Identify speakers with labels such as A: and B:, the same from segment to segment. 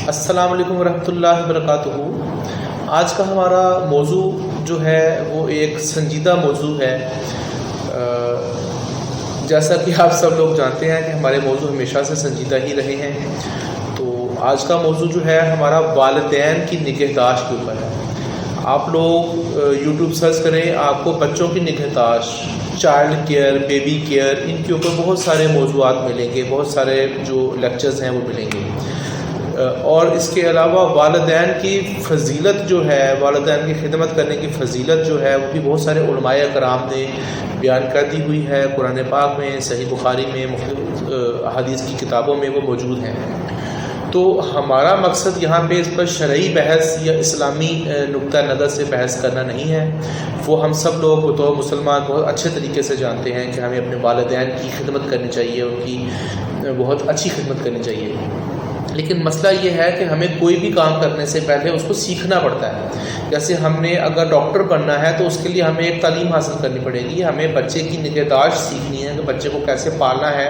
A: السلام علیکم ورحمۃ اللہ وبرکاتہ۔ آج کا ہمارا موضوع جو ہے وہ ایک سنجیدہ موضوع ہے۔ جیسا کہ آپ سب لوگ جانتے ہیں کہ ہمارے موضوع ہمیشہ سے سنجیدہ ہی رہے ہیں، تو آج کا موضوع جو ہے ہمارا والدین کی نگہداشت کے اوپر ہے۔ آپ لوگ یوٹیوب سرچ کریں، آپ کو بچوں کی نگہداشت، چائلڈ کیئر، بیبی کیئر، ان کے اوپر بہت سارے موضوعات ملیں گے، بہت سارے جو لیکچرز ہیں وہ ملیں گے۔ اور اس کے علاوہ والدین کی فضیلت جو ہے، والدین کی خدمت کرنے کی فضیلت جو ہے وہ بھی بہت سارے علماء کرام نے بیان کر دی ہوئی ہے، قرآن پاک میں، صحیح بخاری میں، مختلف احادیث کی کتابوں میں وہ موجود ہیں۔ تو ہمارا مقصد یہاں پہ اس پر شرعی بحث یا اسلامی نقطہ نظر سے بحث کرنا نہیں ہے۔ وہ ہم سب لوگ بطور مسلمان بہت اچھے طریقے سے جانتے ہیں کہ ہمیں اپنے والدین کی خدمت کرنی چاہیے، ان کی بہت اچھی خدمت کرنی چاہیے۔ لیکن مسئلہ یہ ہے کہ ہمیں کوئی بھی کام کرنے سے پہلے اس کو سیکھنا پڑتا ہے۔ جیسے ہم نے اگر ڈاکٹر بننا ہے تو اس کے لیے ہمیں ایک تعلیم حاصل کرنی پڑے گی، ہمیں بچے کی نگہداشت سیکھنی ہے کہ بچے کو کیسے پالنا ہے۔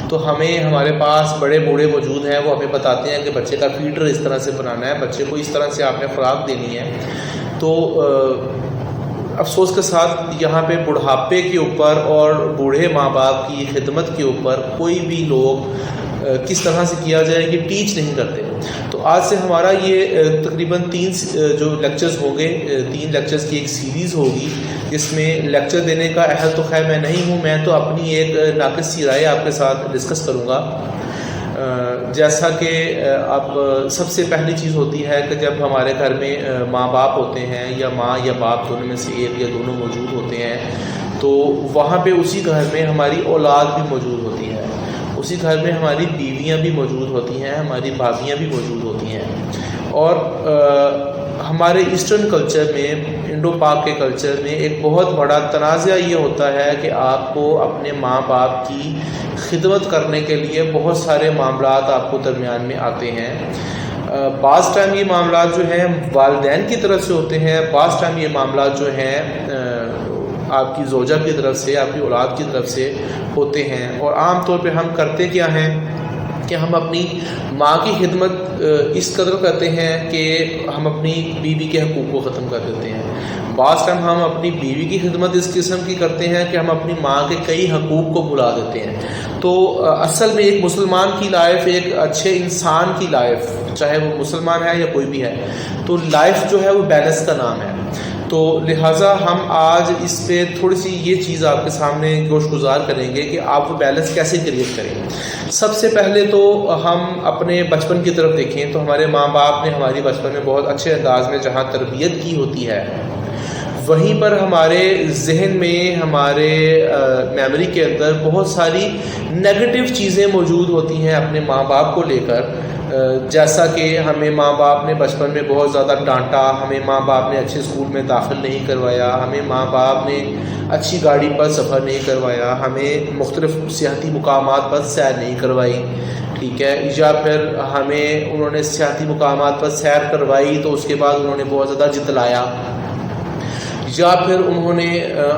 A: تو ہمارے پاس بڑے بوڑھے موجود ہیں، وہ ہمیں بتاتے ہیں کہ بچے کا فیڈر اس طرح سے بنانا ہے، بچے کو اس طرح سے آپ نے خوراک دینی ہے۔ تو افسوس کے ساتھ یہاں پہ بڑھاپے کے اوپر اور بوڑھے ماں باپ کی خدمت کے اوپر کوئی بھی لوگ کس طرح سے کیا جائے یہ ٹیچ نہیں کرتے۔ تو آج سے ہمارا یہ تقریباً 3 جو لیکچرز ہوں گے، 3 لیکچرز کی ایک سیریز ہوگی، جس میں لیکچر دینے کا اہل تو خیر میں نہیں ہوں، میں تو اپنی ایک ناقص سی رائے آپ کے ساتھ ڈسکس کروں گا۔ جیسا کہ اب سب سے پہلی چیز ہوتی ہے کہ جب ہمارے گھر میں ماں باپ ہوتے ہیں، یا ماں یا باپ دونوں میں سے ایک یا دونوں موجود ہوتے ہیں، تو وہاں پہ اسی گھر میں ہماری اولاد بھی موجود ہوتی ہے، اسی گھر میں ہماری بیویاں بھی موجود ہوتی ہیں، ہماری بھابھیاں بھی موجود ہوتی ہیں۔ اور ہمارے ایسٹرن کلچر میں، انڈو پاک کے کلچر میں ایک بہت بڑا تنازع یہ ہوتا ہے کہ آپ کو اپنے ماں باپ کی خدمت کرنے کے لیے بہت سارے معاملات آپ کو درمیان میں آتے ہیں۔ بعض ٹائم یہ معاملات جو ہیں والدین کی طرف سے ہوتے ہیں، بعض ٹائم یہ معاملات جو ہیں آپ کی زوجہ کی طرف سے، آپ کی اولاد کی طرف سے ہوتے ہیں۔ اور عام طور پہ ہم کرتے کیا ہیں کہ ہم اپنی ماں کی خدمت اس قدر کرتے ہیں کہ ہم اپنی بیوی کے حقوق کو ختم کر دیتے ہیں۔ بعض ٹائم ہم اپنی بیوی کی خدمت اس قسم کی کرتے ہیں کہ ہم اپنی ماں کے کئی حقوق کو بھلا دیتے ہیں۔ تو اصل میں ایک مسلمان کی لائف، ایک اچھے انسان کی لائف، چاہے وہ مسلمان ہے یا کوئی بھی ہے، تو لائف جو ہے وہ بیلنس کا نام ہے۔ تو لہٰذا ہم آج اس پہ تھوڑی سی یہ چیز آپ کے سامنے گوش گزار کریں گے کہ آپ وہ بیلنس کیسے کریٹ کریں۔ سب سے پہلے تو ہم اپنے بچپن کی طرف دیکھیں تو ہمارے ماں باپ نے ہماری بچپن میں بہت اچھے انداز میں جہاں تربیت کی ہوتی ہے، وہیں پر ہمارے ذہن میں، ہمارے میموری کے اندر بہت ساری نیگیٹو چیزیں موجود ہوتی ہیں اپنے ماں باپ کو لے کر۔ جیسا کہ ہمیں ماں باپ نے بچپن میں بہت زیادہ ڈانٹا، ہمیں ماں باپ نے اچھے اسکول میں داخل نہیں کروایا، ہمیں ماں باپ نے اچھی گاڑی پر سفر نہیں کروایا، ہمیں مختلف سیاحتی مقامات پر سیر نہیں کروائی، ٹھیک ہے، یا پھر ہمیں انہوں نے سیاحتی مقامات پر سیر کروائی تو اس کے بعد انہوں نے بہت زیادہ جتلایا، یا پھر انہوں نے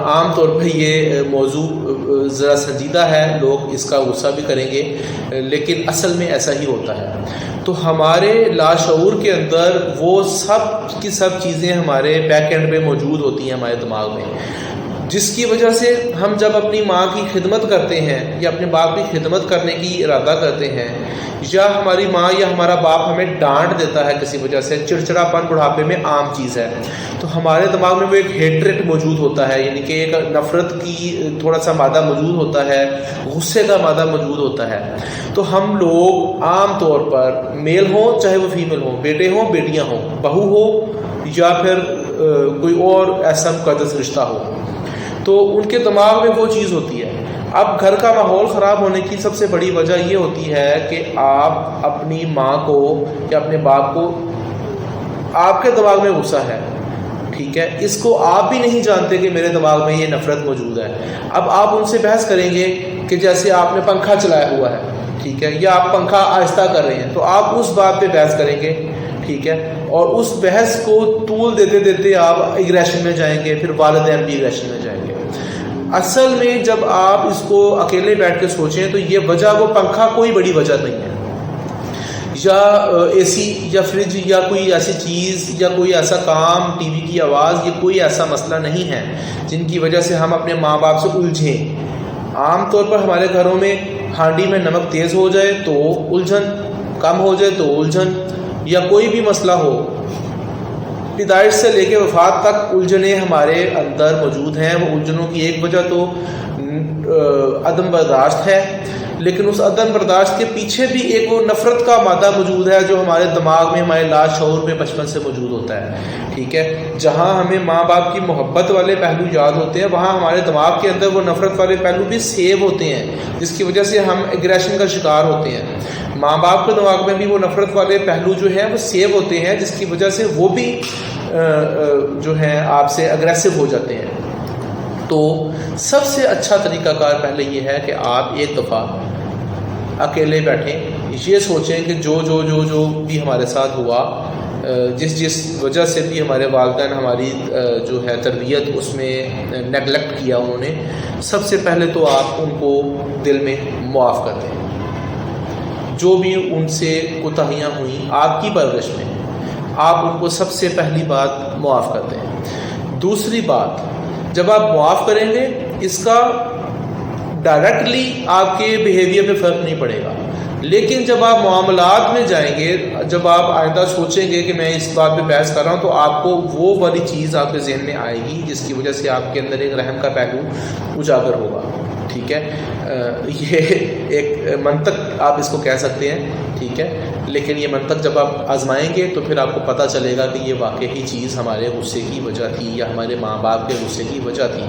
A: عام طور پہ یہ موضوع ذرا سنجیدہ ہے، لوگ اس کا غصہ بھی کریں گے، لیکن اصل میں ایسا ہی ہوتا ہے۔ تو ہمارے لاشعور کے اندر وہ سب کی سب چیزیں ہمارے بیک اینڈ پہ موجود ہوتی ہیں ہمارے دماغ میں، جس کی وجہ سے ہم جب اپنی ماں کی خدمت کرتے ہیں یا اپنے باپ کی خدمت کرنے کی ارادہ کرتے ہیں، یا ہماری ماں یا ہمارا باپ ہمیں ڈانٹ دیتا ہے کسی وجہ سے، چڑچڑاپن بڑھاپے میں عام چیز ہے، تو ہمارے دماغ میں وہ ایک ہیٹریٹ موجود ہوتا ہے، یعنی کہ ایک نفرت کی تھوڑا سا مادہ موجود ہوتا ہے، غصے کا مادہ موجود ہوتا ہے۔ تو ہم لوگ عام طور پر میل ہوں چاہے وہ فیمیل ہوں، بیٹے ہوں بیٹیاں ہوں، بہو ہو یا پھر کوئی اور ایسا مقدس رشتہ ہو، تو ان کے دماغ میں وہ چیز ہوتی ہے۔ اب گھر کا ماحول خراب ہونے کی سب سے بڑی وجہ یہ ہوتی ہے کہ آپ اپنی ماں کو یا اپنے باپ کو، آپ کے دماغ میں غصہ ہے، ٹھیک ہے، اس کو آپ بھی نہیں جانتے کہ میرے دماغ میں یہ نفرت موجود ہے۔ اب آپ ان سے بحث کریں گے کہ جیسے آپ نے پنکھا چلایا ہوا ہے، ٹھیک ہے، یا آپ پنکھا آہستہ کر رہے ہیں، تو آپ اس بات پہ بحث کریں گے، ٹھیک ہے، اور اس بحث کو طول دیتے دیتے آپ ایگریشن میں جائیں گے، پھر والدین بھی ایگریشن میں جائیں گے۔ اصل میں جب آپ اس کو اکیلے بیٹھ کے سوچیں تو یہ وجہ وہ پنکھا کوئی بڑی وجہ نہیں ہے، یا اے سی یا فریج یا کوئی ایسی چیز یا کوئی ایسا کام، ٹی وی کی آواز، یہ کوئی ایسا مسئلہ نہیں ہے جن کی وجہ سے ہم اپنے ماں باپ سے الجھیں۔ عام طور پر ہمارے گھروں میں ہانڈی میں نمک تیز ہو جائے تو الجھن، کم ہو جائے تو الجھن، یا کوئی بھی مسئلہ ہو، پیدائش سے لے کے وفات تک الجھنیں ہمارے اندر موجود ہیں۔ وہ الجھنوں کی ایک وجہ تو عدم برداشت ہے، لیکن اس عدم برداشت کے پیچھے بھی ایک وہ نفرت کا مادہ موجود ہے جو ہمارے دماغ میں، ہمارے لاشعور میں بچپن سے موجود ہوتا ہے، ٹھیک ہے۔ جہاں ہمیں ماں باپ کی محبت والے پہلو یاد ہوتے ہیں، وہاں ہمارے دماغ کے اندر وہ نفرت والے پہلو بھی سیو ہوتے ہیں، جس کی وجہ سے ہم ایگریشن کا شکار ہوتے ہیں۔ ماں باپ کے دماغ میں بھی وہ نفرت والے پہلو جو ہیں وہ سیو ہوتے ہیں، جس کی وجہ سے وہ بھی جو ہے آپ سے اگریسو ہو جاتے ہیں۔ تو سب سے اچھا طریقہ کار پہلے یہ ہے کہ آپ ایک دفعہ اکیلے بیٹھیں، یہ سوچیں کہ جو بھی ہمارے ساتھ ہوا، جس وجہ سے بھی ہمارے والدین ہماری جو ہے تربیت اس میں نیگلیکٹ کیا انہوں نے، سب سے پہلے تو آپ ان کو دل میں معاف کر دیں۔ جو بھی ان سے کوتاہیاں ہوئیں آپ کی پرورش میں، آپ ان کو سب سے پہلی بات معاف کر دیں۔ دوسری بات، جب آپ معاف کریں گے، اس کا ڈائریکٹلی آپ کے بیہیویئر پہ فرق نہیں پڑے گا، لیکن جب آپ معاملات میں جائیں گے، جب آپ آئندہ سوچیں گے کہ میں اس بات پہ بحث کر رہا ہوں، تو آپ کو وہ والی چیز آپ کے ذہن میں آئے گی جس کی وجہ سے آپ کے اندر ایک رحم کا پہلو اجاگر ہوگا، ٹھیک ہے۔ یہ ایک منطق آپ اس کو کہہ سکتے ہیں، ٹھیک ہے، لیکن یہ منطق جب آپ آزمائیں گے تو پھر آپ کو پتہ چلے گا کہ یہ واقعی چیز ہمارے غصے کی وجہ تھی یا ہمارے ماں باپ کے غصے کی وجہ تھی۔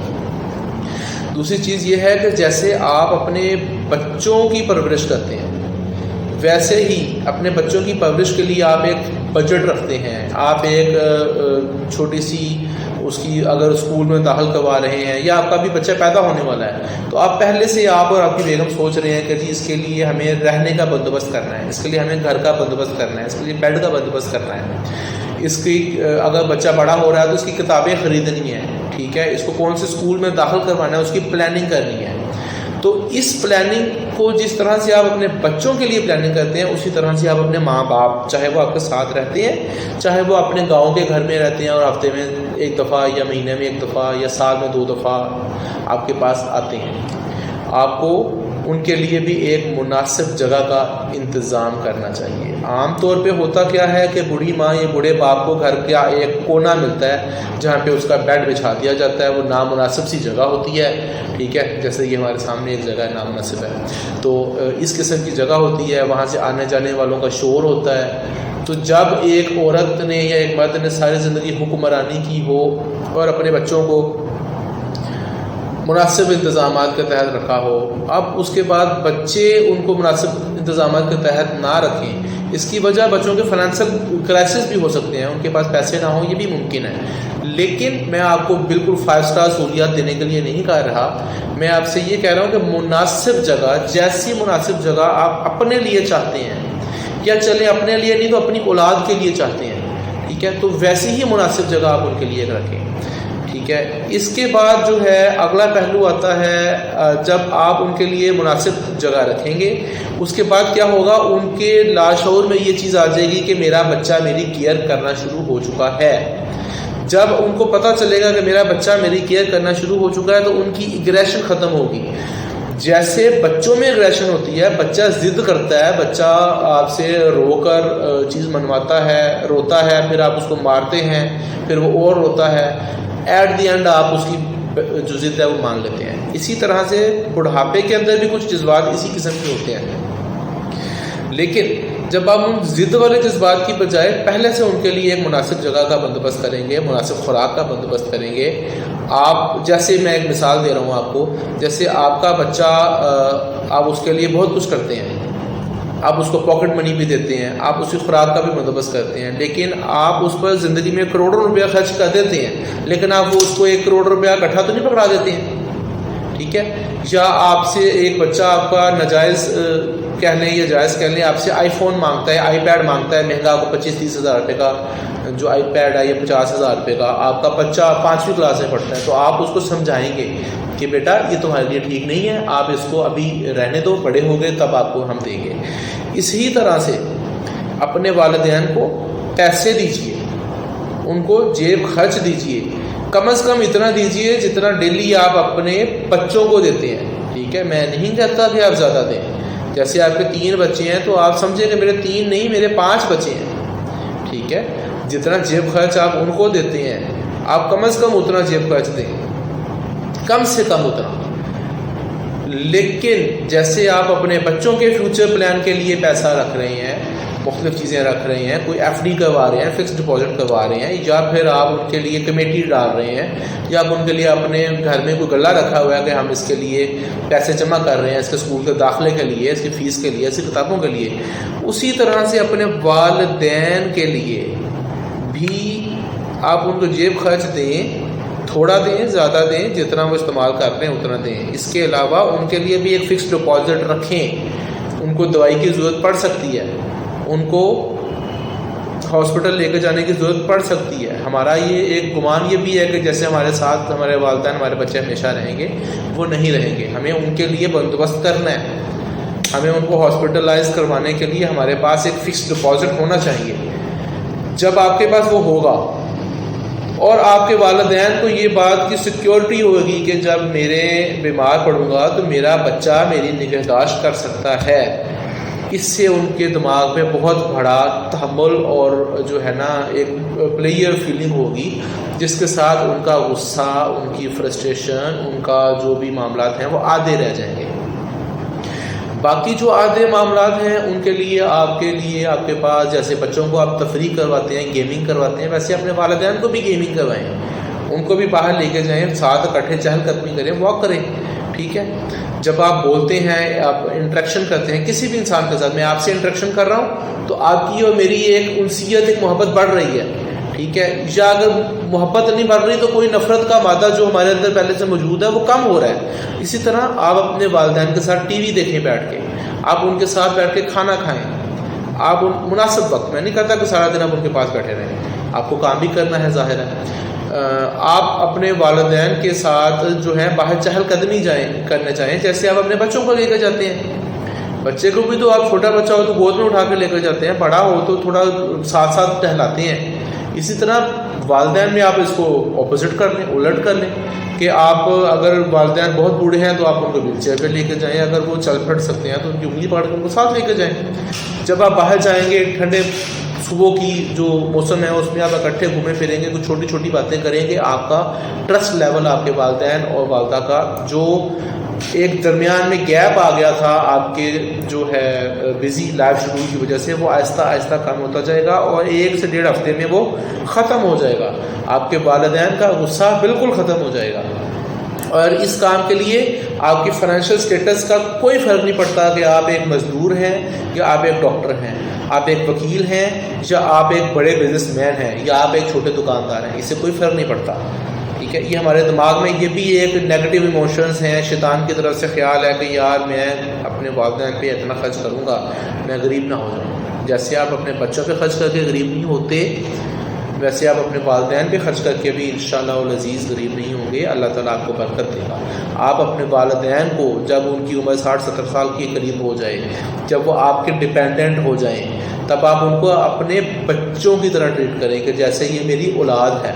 A: دوسری چیز یہ ہے کہ جیسے آپ اپنے بچوں کی پرورش کرتے ہیں، ویسے ہی اپنے بچوں کی پرورش کے لیے آپ ایک بجٹ رکھتے ہیں۔ آپ ایک چھوٹی سی اس کی اگر اسکول میں داخل کروا رہے ہیں، یا آپ کا بھی بچہ پیدا ہونے والا ہے، تو آپ پہلے سے آپ اور آپ کی بیگم سوچ رہے ہیں کہ جی اس کے لیے ہمیں رہنے کا بندوبست کرنا ہے، اس کے لیے ہمیں گھر کا بندوبست کرنا ہے، اس کے لیے بیڈ کا بندوبست کرنا ہے، اس کی اگر بچہ بڑا ہو رہا ہے تو اس کی کتابیں خریدنی ہیں، ٹھیک ہے، اس کو کون سے اسکول میں داخل کروانا ہے، اس کی پلاننگ کرنی ہے۔ تو اس پلاننگ کو جس طرح سے آپ اپنے بچوں کے لیے پلاننگ کرتے ہیں، اسی طرح سے آپ اپنے ماں باپ، چاہے وہ آپ کے ساتھ رہتے ہیں، چاہے وہ اپنے گاؤں کے گھر میں رہتے ہیں اور ہفتے میں ایک دفعہ یا مہینے میں ایک دفعہ یا سال میں 2 دفعہ آپ کے پاس آتے ہیں، آپ کو ان کے لیے بھی ایک مناسب جگہ کا انتظام کرنا چاہیے۔ عام طور پہ ہوتا کیا ہے کہ بوڑھی ماں یا بوڑھے باپ کو گھر کا ایک کونا ملتا ہے جہاں پہ اس کا بیڈ بچھا دیا جاتا ہے، وہ نامناسب سی جگہ ہوتی ہے، ٹھیک ہے، جیسے یہ ہمارے سامنے ایک جگہ نامناسب ہے، تو اس قسم کی جگہ ہوتی ہے، وہاں سے آنے جانے والوں کا شور ہوتا ہے۔ تو جب ایک عورت نے یا ایک مرد نے ساری زندگی حکمرانی کی ہو اور اپنے بچوں کو مناسب انتظامات کے تحت رکھا ہو، اب اس کے بعد بچے ان کو مناسب انتظامات کے تحت نہ رکھیں، اس کی وجہ بچوں کے فائنینشیل کرائسس بھی ہو سکتے ہیں، ان کے پاس پیسے نہ ہوں، یہ بھی ممکن ہے۔ لیکن میں آپ کو بالکل 5 اسٹار سہولیات دینے کے لیے نہیں کہہ رہا، میں آپ سے یہ کہہ رہا ہوں کہ مناسب جگہ، جیسی مناسب جگہ آپ اپنے لیے چاہتے ہیں، یا چلیں اپنے لیے نہیں تو اپنی اولاد کے لیے چاہتے ہیں، ٹھیک ہے، تو ویسی ہی مناسب جگہ آپ ان کے لیے رکھیں، ٹھیک ہے۔ اس کے بعد جو ہے اگلا پہلو آتا ہے، جب آپ ان کے لیے مناسب جگہ رکھیں گے، اس کے بعد کیا ہوگا، ان کے لاشعور میں یہ چیز آ جائے گی کہ میرا بچہ میری کیئر کرنا شروع ہو چکا ہے۔ جب ان کو پتہ چلے گا کہ میرا بچہ میری کیئر کرنا شروع ہو چکا ہے، تو ان کی ایگریشن ختم ہوگی۔ جیسے بچوں میں ایگریشن ہوتی ہے، بچہ ضد کرتا ہے، بچہ آپ سے رو کر چیز منواتا ہے، روتا ہے، پھر آپ اس کو مارتے ہیں، پھر وہ اور روتا ہے، ایٹ دی اینڈ آپ اس کی جو ضد ہے وہ مان لیتے ہیں۔ اسی طرح سے بڑھاپے کے اندر بھی کچھ جذبات اسی قسم کے ہوتے ہیں، لیکن جب آپ ان ضد والے جذبات کی بجائے پہلے سے ان کے لیے ایک مناسب جگہ کا بندوبست کریں گے، مناسب خوراک کا بندوبست کریں گے، آپ جیسے میں ایک مثال دے رہا ہوں آپ کو، جیسے آپ کا بچہ، آپ اس کے لیے بہت کچھ کرتے ہیں، آپ اس کو پاکٹ منی بھی دیتے ہیں، آپ اس کی خوراک کا بھی بندوبست کرتے ہیں، لیکن آپ اس پر زندگی میں کروڑوں روپیہ خرچ کر دیتے ہیں، لیکن آپ وہ اس کو 1 کروڑ روپیہ اکٹھا تو نہیں پکڑا دیتے ہیں، ٹھیک ہے۔ یا آپ سے ایک بچہ آپ کا ناجائز کہہ لیں یا جائز کہہ لیں، آپ سے آئی فون مانگتا ہے، آئی پیڈ مانگتا ہے مہنگا، آپ کو 25-30 ہزار روپے کا جو آئی پیڈ ہے یا 50 ہزار روپے کا، آپ کا بچہ 5ویں کلاس میں پڑھتا ہے، تو آپ اس کو سمجھائیں گے کہ بیٹا یہ تمہارے لیے ٹھیک نہیں ہے، آپ اس کو ابھی رہنے دو، بڑے ہو گئے تب آپ کو ہم دیں گے۔ اسی طرح سے اپنے والدین کو پیسے دیجیے، ان کو جیب خرچ دیجیے، کم از کم اتنا دیجیے جتنا ڈیلی آپ اپنے بچوں کو دیتے ہیں، ٹھیک ہے؟ میں نہیں کہتا کہ آپ زیادہ دیں، جیسے آپ کے 3 بچے ہیں تو آپ سمجھیں کہ میرے 3 نہیں میرے 5 بچے ہیں، ٹھیک ہے؟ جتنا جیب خرچ آپ ان کو دیتے ہیں آپ کم از کم اتنا جیب خرچ دیں، کم سے کم اتنا۔ لیکن جیسے آپ اپنے بچوں کے فیوچر پلان کے لیے پیسہ رکھ رہے ہیں، مختلف چیزیں رکھ رہے ہیں، کوئی ایف ڈی کروا رہے ہیں، فکس ڈپازٹ کروا رہے ہیں، یا پھر آپ ان کے لیے کمیٹی ڈال رہے ہیں، یا آپ ان کے لیے اپنے گھر میں کوئی غلہ رکھا ہوا ہے کہ ہم اس کے لیے پیسے جمع کر رہے ہیں، اس کے اسکول کے داخلے کے لیے، اس کی فیس کے لیے، اس کی کتابوں کے لیے، اسی طرح سے اپنے والدین کے لیے بھی آپ ان کو جیب خرچ دیں، تھوڑا دیں، زیادہ دیں، جتنا وہ استعمال کرتے ہیں اتنا دیں۔ اس کے علاوہ ان کے لیے بھی ایک فکس ڈپازٹ رکھیں، ان کو دوائی کی ضرورت پڑ سکتی ہے، ان کو ہاسپٹل لے کے جانے کی ضرورت پڑ سکتی ہے۔ ہمارا یہ ایک گمان یہ بھی ہے کہ جیسے ہمارے ساتھ ہمارے والدین ہمارے بچے ہمیشہ رہیں گے، وہ نہیں رہیں گے، ہمیں ان کے لیے بندوبست کرنا ہے، ہمیں ان کو ہاسپٹلائز کروانے کے لیے ہمارے پاس ایک فکس ڈپازٹ ہونا چاہیے۔ جب آپ کے پاس وہ ہوگا اور آپ کے والدین کو یہ بات کی سیکیورٹی ہوگی کہ جب میرے بیمار پڑوں گا تو میرا بچہ میری نگہداشت کر سکتا ہے، اس سے ان کے دماغ میں بہت بڑا تحمل اور جو ہے نا ایک پلیئر فیلنگ ہوگی، جس کے ساتھ ان کا غصہ، ان کی فرسٹریشن، ان کا جو بھی معاملات ہیں وہ آدھے رہ جائیں گے۔ باقی جو آدھے معاملات ہیں ان کے لیے آپ کے پاس جیسے بچوں کو آپ تفریح کرواتے ہیں، گیمنگ کرواتے ہیں، ویسے اپنے والدین کو بھی گیمنگ کروائیں، ان کو بھی باہر لے کے جائیں، ساتھ اکٹھے چہل قدمی کریں، واک کریں، ٹھیک ہے؟ جب آپ بولتے ہیں، آپ انٹریکشن کرتے ہیں کسی بھی انسان کے ساتھ، میں آپ سے انٹریکشن کر رہا ہوں تو آپ کی اور میری ایک انسیت، ایک محبت بڑھ رہی ہے، ٹھیک ہے؟ یا اگر محبت نہیں بڑھ رہی تو کوئی نفرت کا مادہ جو ہمارے اندر پہلے سے موجود ہے وہ کم ہو رہا ہے۔ اسی طرح آپ اپنے والدین کے ساتھ ٹی وی دیکھیں بیٹھ کے، آپ ان کے ساتھ بیٹھ کے کھانا کھائیں، آپ مناسب وقت، میں نہیں کہتا کہ سارا دن آپ ان کے پاس بیٹھے رہیں، آپ کو کام بھی کرنا ہے، ظاہر ہے۔ آپ اپنے والدین کے ساتھ جو ہے باہر چہل قدمی کرنے چاہیں، جیسے آپ اپنے بچوں کو لے کر جاتے ہیں۔ بچے کو بھی تو آپ چھوٹا بچہ ہو تو گود میں اٹھا کے لے کر جاتے ہیں، بڑا ہو تو تھوڑا ساتھ ساتھ ٹہلاتے ہیں۔ اسی طرح والدین میں آپ اس کو اپوزٹ کر لیں، الٹ کر لیں کہ آپ اگر والدین بہت بوڑھے ہیں تو آپ ان کو ویل چیئر پہ لے کے جائیں، اگر وہ چل پھر سکتے ہیں تو ان کی انگلی پکڑ کے ان کو ساتھ لے کے جائیں۔ جب آپ باہر جائیں گے، ٹھنڈے صبح کی جو موسم ہے اس میں آپ اکٹھے گھومیں پھریں گے، کچھ چھوٹی چھوٹی باتیں کریں گے، آپ کا ٹرسٹ لیول آپ کے والدین اور والدہ کا جو ایک درمیان میں گیپ آ گیا تھا آپ کے جو ہے بزی لائف شیڈول کی وجہ سے، وہ آہستہ آہستہ کم ہوتا جائے گا اور 1 سے 1.5 ہفتے میں وہ ختم ہو جائے گا۔ آپ کے والدین کا غصہ بالکل ختم ہو جائے گا، اور اس کام کے لیے آپ کی فائنینشیل سٹیٹس کا کوئی فرق نہیں پڑتا کہ آپ ایک مزدور ہیں یا آپ ایک ڈاکٹر ہیں، آپ ایک وکیل ہیں یا آپ ایک بڑے بزنس مین ہیں یا آپ ایک چھوٹے دکاندار ہیں، اس سے کوئی فرق نہیں پڑتا، ٹھیک ہے؟ یہ ہمارے دماغ میں یہ بھی ایک نیگیٹو ایموشنز ہیں، شیطان کی طرف سے خیال ہے کہ یار میں اپنے والدین پہ اتنا خرچ کروں گا میں غریب نہ ہو جاؤں۔ جیسے آپ اپنے بچوں پہ خرچ کر کے غریب نہیں ہوتے، ویسے آپ اپنے والدین پہ خرچ کر کے بھی انشاءاللہ العزیز غریب نہیں ہوں گے، اللہ تعالیٰ آپ کو برکت دے گا۔ آپ اپنے والدین کو جب ان کی عمر 60-70 سال کے قریب ہو جائے، جب وہ آپ کے ڈپینڈنٹ ہو جائیں، تب آپ ان کو اپنے بچوں کی طرح ٹریٹ کریں کہ جیسے یہ میری اولاد ہے۔